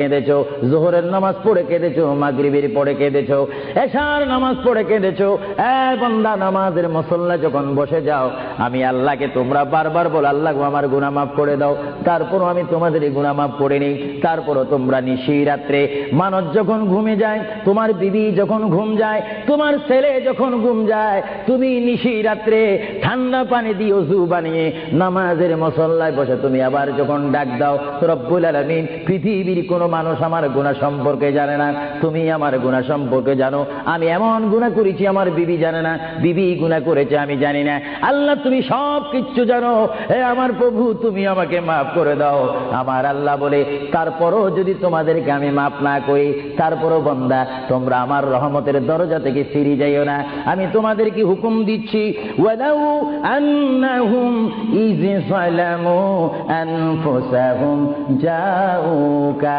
কেঁদেছো, যোহরের নামাজ পড়ে কেঁদেছো, মাগরিবের পড়ে কেঁদেছো, এশার নামাজ পড়ে কেঁদেছো। বান্দা, নামাজের মুসল্লা যখন বসে যাও, আমি আল্লাহকে তোমরা বারবার বল, আল্লাহ আমার গুনাহ মাফ করে দাও। তারপরও আমি তোমাদের গুনাহ মাফ করে নিই। তারপরও তোমরা নিশি রাত্রে, মানুষ যখন ঘুমে যায়, তোমার বিবি যখন ঘুম যায়, তোমার ছেলে যখন ঘুম যায়, তুমি নিশি রাত্রে ঠান্ডা পানি দিয়ে ওযু বানিয়ে নামাজের মুসল্লায় বসে তুমি আবার যখন ডাক দাও, রব্বুল আলামিন, পৃথিবীর কোনো মানুষ আমার গুনাহ সম্পর্কে জানে না, তুমি আমার গুনাহ সম্পর্কে জানো। আমি এমন গুনাহ করেছি আমার বিবি জানে না, বিবি গুনাহ করেছে আমি জানি না। আল্লাহ, তুমি সব কিচ্ছু জানো। হে আমার প্রভু, তুমি আমাকে মাফ করে দাও। আমার আল্লাহ বলে, তারপরও যদি তোমাদেরকে আমি মাফ না করি, তারপরও বান্দা তোমরা আমার রহমতের দরজা থেকে ফিরে যাইও না। আমি তোমাদেরকে হুকুম দিচ্ছি, ওয়ালাউ আন্নাহুম ইয যালামু আনফুসাহুম জাউকা